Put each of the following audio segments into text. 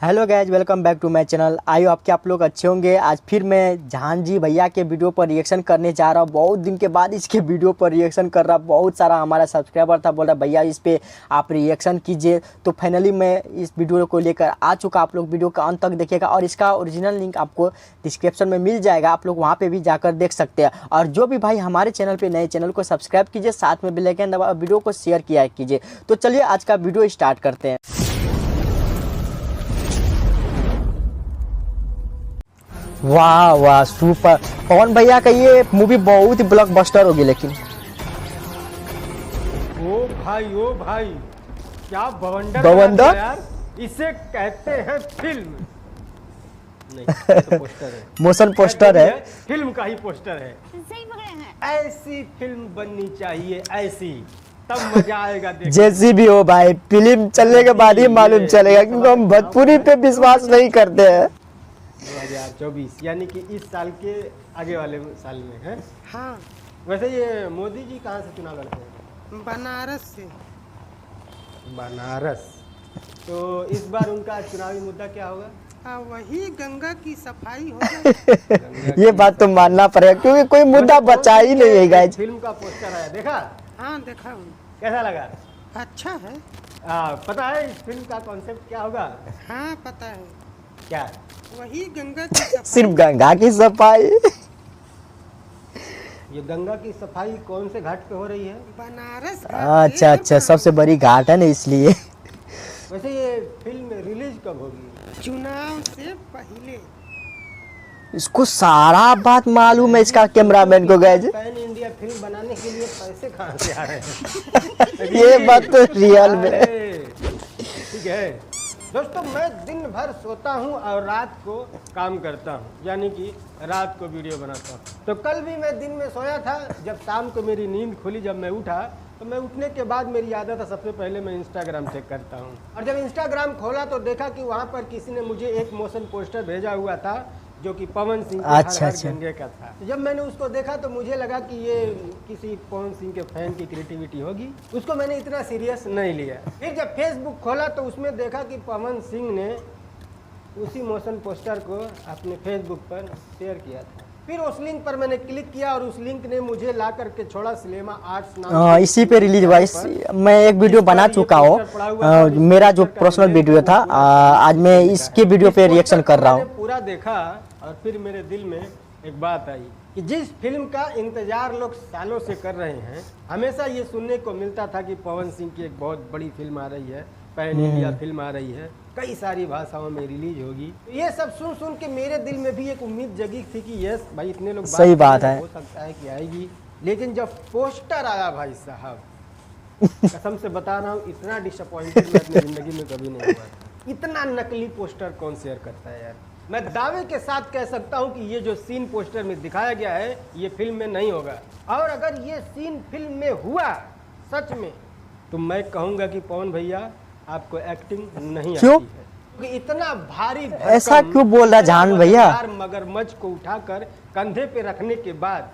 Hello guys, welcome back to my channel. आइयो आपके आप लोग अच्छे होंगे। आज फिर मैं जहांजी भैया के वीडियो पर रिएक्शन करने जा रहा हूँ। बहुत दिन के बाद इसके वीडियो पर रिएक्शन कर रहा। बहुत सारा हमारा सब्सक्राइबर था, बोल रहा भैया इस पे आप रिएक्शन कीजिए। तो फाइनली मैं इस वीडियो को लेकर आ चुका। आप लोग वीडियो का अंत तक देखिएगा और इसका ओरिजिनल लिंक आपको डिस्क्रिप्शन में मिल जाएगा। आप लोग वहाँ पर भी जाकर देख सकते हैं। और जो भी भाई हमारे चैनल पर नए, चैनल को सब्सक्राइब कीजिए, साथ में बेल आइकन दबा वीडियो को शेयर किया कीजिए। तो चलिए आज का वीडियो स्टार्ट करते हैं। वाह वाह सुपर। पवन भैया का ये मूवी बहुत ही ब्लॉकबस्टर होगी। लेकिन ओ भाई क्या बवंडर बवंडर यार, इसे कहते हैं फिल्म। नहीं, ये तो पोस्टर है। मोशन पोस्टर है। फिल्म का ही पोस्टर है। सही पकड़े हैं। ऐसी फिल्म बननी चाहिए, ऐसी, तब मजा आएगा देखने। जैसी भी हो भाई, फिल्म चलने के बाद ही मालूम चलेगा, क्योंकि हम भोजपुरी पे विश्वास नहीं करते हैं। 2024 यानी कि इस साल के आगे वाले साल में है। हाँ, वैसे ये मोदी जी कहाँ से चुनाव लड़ते हैं? बनारस से। बनारस। तो इस बार उनका चुनावी मुद्दा क्या होगा? वही गंगा की सफाई हो गई। ये बात तो मानना पड़ेगा, क्योंकि कोई मुद्दा बचा ही नहीं है गाइस। फिल्म का पोस्टर आया, देखा? हाँ देखा हूँ। कैसा लगा? अच्छा है। पता है इस फिल्म का कॉन्सेप्ट क्या होगा? हाँ पता है। क्या? वही गंगा की सफाई। सिर्फ गंगा की सफाई। ये गंगा की सफाई कौन से घाट पे हो रही है? बनारस। अच्छा अच्छा, सबसे बड़ी घाट है ना, इसलिए। वैसे ये फिल्म रिलीज कब होगी? चुनाव से पहले। इसको सारा बात मालूम है इसका कैमरामैन को गाइस। पैन इंडिया फिल्म बनाने के लिए पैसे कहाँ से आ रहे हैं? ये बात तो रियल में। ठीक है दोस्तों, मैं दिन भर सोता हूँ और रात को काम करता हूँ, यानी कि रात को वीडियो बनाता हूँ। तो कल भी मैं दिन में सोया था। जब शाम को मेरी नींद खुली, जब मैं उठा, तो मैं उठने के बाद मेरी आदत है सबसे पहले मैं इंस्टाग्राम चेक करता हूँ। और जब इंस्टाग्राम खोला तो देखा कि वहाँ पर किसी ने मुझे एक मोशन पोस्टर भेजा हुआ था, जो कि पवन सिंह के अच्छा, हर हर गंगे का था। तो जब मैंने उसको देखा तो मुझे लगा कि ये किसी पवन सिंह के फैन की क्रिएटिविटी होगी। उसको मैंने इतना सीरियस नहीं लिया। फिर जब फेसबुक खोला तो उसमें देखा कि पवन सिंह ने उसी मोशन पोस्टर को अपने फेसबुक पर शेयर किया था। फिर उस लिंक पर मैंने क्लिक किया और उस लिंक ने मुझे ला करके छोड़ा सिनेमा आर्ट्स नाम। इसी पे रिलीज हुआ। मैं एक वीडियो बना चुका हूँ, मेरा जो पर्सनल वीडियो था। आज मैं इसके वीडियो पे रिएक्शन कर रहा हूँ। पूरा देखा और फिर मेरे दिल में एक बात आई कि जिस फिल्म का इंतजार लोग सालों से कर रहे हैं, हमेशा ये सुनने को मिलता था कि पवन सिंह की एक बहुत बड़ी फिल्म आ रही है, पैन इंडिया फिल्म आ रही है, कई सारी भाषाओं में रिलीज होगी। ये सब सुन सुन के मेरे दिल में भी एक उम्मीद जगी थी कि यस भाई, इतने लोग सही बात है, हो सकता है कि आएगी। लेकिन जब पोस्टर आया भाई साहब, कसम से बता रहा हूँ, इतना डिसअपॉइंटेड मैं अपनी जिंदगी में कभी नहीं हुआ। इतना नकली पोस्टर कौन शेयर करता है यार। मैं दावे के साथ कह सकता हूं कि ये जो सीन पोस्टर में दिखाया गया है, ये फिल्म में नहीं होगा। और अगर ये सीन फिल्म में हुआ सच में, तो मैं कहूंगा कि पवन भैया आपको एक्टिंग नहीं आती है। क्योंकि इतना भारी ऐसा क्यों बोल रहा जहान भैया? मगरमच्छ को उठाकर कंधे पे रखने के बाद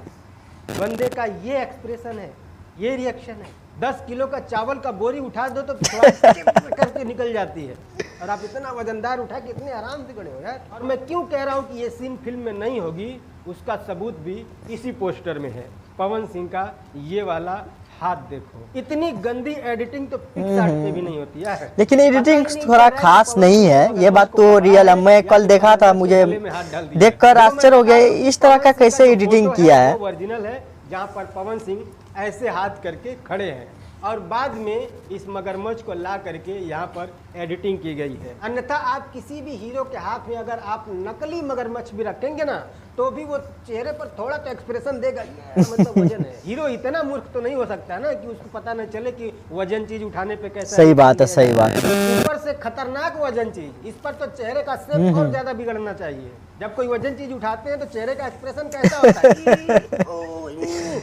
बंदे का ये एक्सप्रेशन है, ये रिएक्शन है। 10 किलो का चावल का बोरी उठा दो तो करके निकल जाती है, और आप इतना वजनदार उठा के इतने आराम से खड़े हो यार। और मैं क्यों कह रहा हूँ कि ये सीन फिल्म में नहीं होगी, उसका सबूत भी इसी पोस्टर में है। पवन सिंह का ये वाला हाथ देखो, इतनी गंदी एडिटिंग तो पिक्सार्ट पे भी नहीं होती है। लेकिन एडिटिंग थोड़ा खास नहीं है, ये बात तो रियल है। मैं कल देखा था, मुझे देखकर आश्चर्य हो गया, इस तरह का कैसे एडिटिंग किया है। ओरिजिनल है, जहाँ पर पवन सिंह ऐसे हाथ करके खड़े हैं और बाद में इस मगरमच्छ को ला करके यहाँ पर एडिटिंग की गई है। अन्यथा आप किसी भी हीरो के हाथ में अगर आप नकली मगरमच्छ भी रखेंगे ना, तो भी वो चेहरे पर थोड़ा तो एक्सप्रेशन देगा, मतलब वजन है। हीरो इतना मूर्ख तो नहीं हो सकता ना कि उसको पता न चले कि वजन चीज उठाने पे कैसा। सही बात है, सही बात है। ऊपर से खतरनाक वजन चीज, इस पर तो चेहरे का शेप और ज्यादा बिगड़ना चाहिए। जब कोई वजन चीज उठाते हैं तो चेहरे का एक्सप्रेशन कैसा होता है?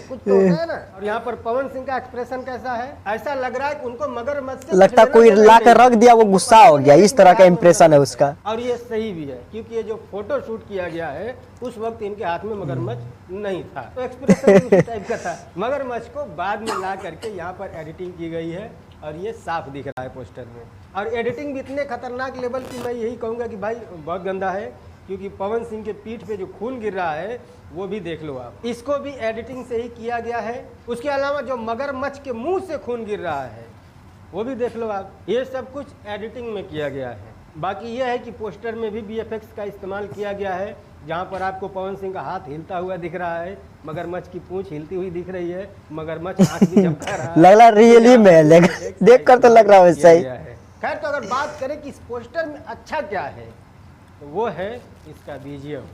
कुछ तो होता है ना। और यहाँ पर पवन सिंह का एक्सप्रेशन कैसा है? ऐसा लग रहा है कि उनको मगरमच्छ से लगता कोई ला कर रख दिया, वो गुस्सा हो गया, इस तरह का इंप्रेशन है उसका। और ये सही भी है, क्योंकि ये जो फोटो शूट किया गया है उस वक्त इनके हाथ में मगरमच्छ नहीं था, तो एक्सप्रेशन उस टाइप का था। मगरमच्छ को बाद में ला करके यहाँ पर एडिटिंग की गई है और ये साफ दिख रहा है पोस्टर में। और एडिटिंग भी इतने खतरनाक लेवल की, मैं यही कहूँगा कि भाई बहुत गंदा है, क्योंकि पवन सिंह के पीठ पे जो खून गिर रहा है वो भी देख लो आप, इसको भी एडिटिंग से ही किया गया है। उसके अलावा जो मगरमच्छ के मुंह से खून गिर रहा है वो भी देख लो आप, ये सब कुछ एडिटिंग में किया गया है। बाकी ये है कि पोस्टर में भी VFX का इस्तेमाल किया गया है, जहाँ पर आपको पवन सिंह का हाथ हिलता हुआ दिख रहा है, मगरमच्छ की पूंछ हिलती हुई दिख रही है, मगरमच्छ आँख भी झपका रहा है। लग रहा रियली में, देख कर तो लग रहा है वैसा ही। खैर, तो अगर बात करें कि इस पोस्टर में अच्छा क्या है, तो वो है इसका BGM।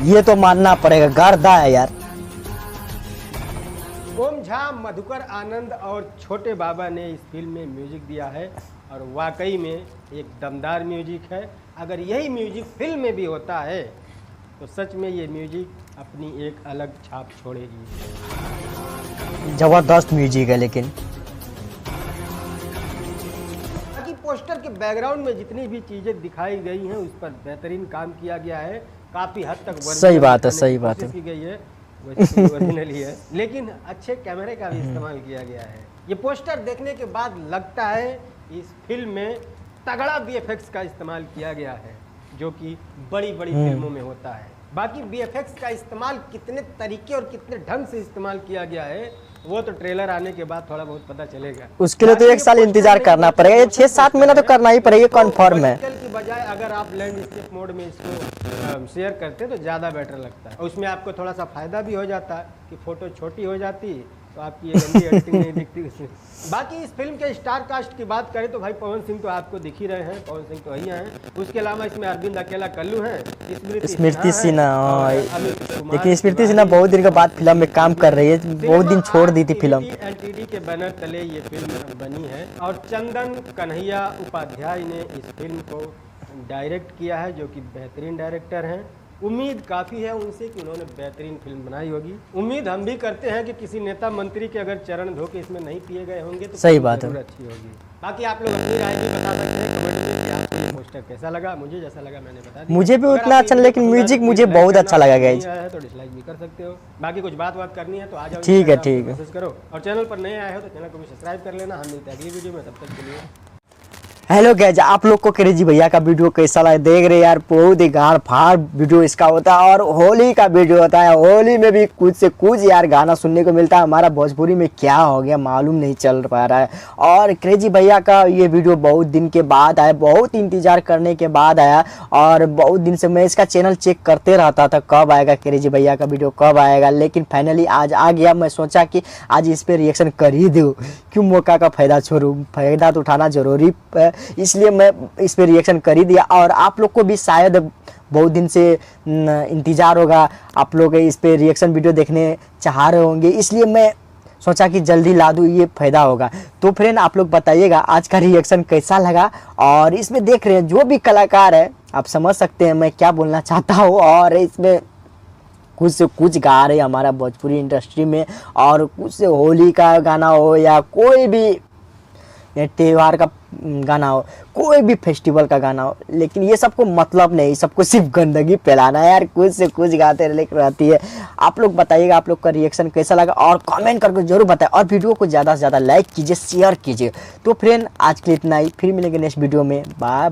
ये तो मानना पड़ेगा, गर्दा है यार। ओम झा, मधुकर आनंद और छोटे बाबा ने इस फिल्म में म्यूजिक दिया है, और वाकई में एक दमदार म्यूजिक है। अगर यही म्यूजिक फिल्म में भी होता है तो सच में ये म्यूजिक अपनी एक अलग छाप छोड़ेगी। जबरदस्त म्यूजिक है। लेकिन बाकी पोस्टर के बैकग्राउंड में जितनी भी चीजें दिखाई गई हैं उस पर बेहतरीन काम किया गया है, काफी हद तक सही बात है, सही बात है, की गई है, वैसे ओरिजिनल ही है, लेकिन अच्छे कैमरे का भी इस्तेमाल किया गया है। ये पोस्टर देखने के बाद लगता है इस फिल्म में तगड़ा VFX का इस्तेमाल किया गया है, जो कि बड़ी बड़ी फिल्मों में होता है। बाकी VFX का इस्तेमाल कितने तरीके और कितने ढंग से इस्तेमाल किया गया है वो तो ट्रेलर आने के बाद थोड़ा बहुत पता चलेगा। उसके लिए तो 1 साल इंतजार करना पड़ेगा, ये 6-7 महीना तो करना ही पड़ेगा, कन्फर्म है। की बजाय अगर आप लैंडस्केप मोड में इसको शेयर करते तो ज़्यादा बेटर लगता है, और उसमें आपको थोड़ा सा फायदा भी हो जाता कि फोटो छोटी हो जाती तो आपकी ये गंदी एडिटिंग नहीं दिखती उसमें। बाकी इस फिल्म के स्टार कास्ट की बात करें तो भाई पवन सिंह तो आपको दिख ही रहे हैं, पवन सिंह तो वही हैं। उसके अलावा इसमें अरविंद अकेला कल्लू हैं, स्मृति सिन्हा, लेकिन स्मृति सिन्हा बहुत दिन के बाद फिल्म में काम कर रही है, बहुत दिन छोड़ दी थी फिल्म। LTD के बैनर तले ये फिल्म बनी है, और चंदन कन्हैया उपाध्याय ने इस फिल्म को डायरेक्ट किया है, जो कि बेहतरीन डायरेक्टर हैं। उम्मीद काफ़ी है उनसे कि उन्होंने बेहतरीन फिल्म बनाई होगी। उम्मीद हम भी करते हैं कि किसी नेता मंत्री के अगर चरण धो के इसमें नहीं पिए गए होंगे तो सही बात है, अच्छी होगी। बाकी आप लोग अपनी राय भी बता सकते हैं कमेंट में कि आपको ये पोस्टर कैसा लगा। मुझे जैसा लगा मैंने बता दिया, मुझे भी उतना अच्छा, लेकिन म्यूजिक मुझे बहुत अच्छा लगा गाइस। तो डिसलाइक भी कर सकते हो। बाकी कुछ बात करनी है तो आ जाओ, ठीक है, ठीक है, मैसेज करो। और चैनल पर नए आए हो तो चैनल को भी सब्सक्राइब कर लेना। हम मिलते हैं अगली वीडियो में, तब तक के लिए हेलो गाइस, आप लोग को क्रेजी भैया का वीडियो कैसा लगा? देख रहे यार, बहुत ही गाड़ फाड़ वीडियो इसका होता है, और होली का वीडियो होता है। होली में भी कुछ से कुछ यार गाना सुनने को मिलता है। हमारा भोजपुरी में क्या हो गया मालूम नहीं चल पा रहा है। और क्रेजी भैया का ये वीडियो बहुत दिन के बाद आया, बहुत इंतजार करने के बाद आया, और बहुत दिन से मैं इसका चैनल चेक करते रहता था कब आएगा क्रेजी भैया का वीडियो, कब आएगा, लेकिन फाइनली आज आ गया। मैं सोचा कि आज इस पर रिएक्शन कर ही दूँ, क्यों मौका का फ़ायदा छोड़ूँ, फ़ायदा तो उठाना जरूरी है, इसलिए मैं इस पे रिएक्शन कर ही दिया। और आप लोग को भी शायद बहुत दिन से इंतज़ार होगा, आप लोग इस पे रिएक्शन वीडियो देखने चाह रहे होंगे, इसलिए मैं सोचा कि जल्दी ला दूँ, ये फ़ायदा होगा। तो फ्रेंड आप लोग बताइएगा आज का रिएक्शन कैसा लगा। और इसमें देख रहे हैं जो भी कलाकार है, आप समझ सकते हैं मैं क्या बोलना चाहता हूँ। और इसमें कुछ से कुछ गा रहे हमारा भोजपुरी इंडस्ट्री में, और कुछ से होली का गाना हो या कोई भी त्यौहार का गाना हो, कोई भी फेस्टिवल का गाना हो, लेकिन ये सबको मतलब नहीं, सबको सिर्फ गंदगी फैलाना है यार, कुछ से कुछ गाते रहती है। आप लोग बताइएगा आप लोग का रिएक्शन कैसा लगा, और कमेंट करके जरूर बताएं, और वीडियो को ज़्यादा से ज़्यादा लाइक कीजिए, शेयर कीजिए। तो फ्रेंड आज के लिए इतना ही, फिर मिलेंगे नेक्स्ट वीडियो में, बाय।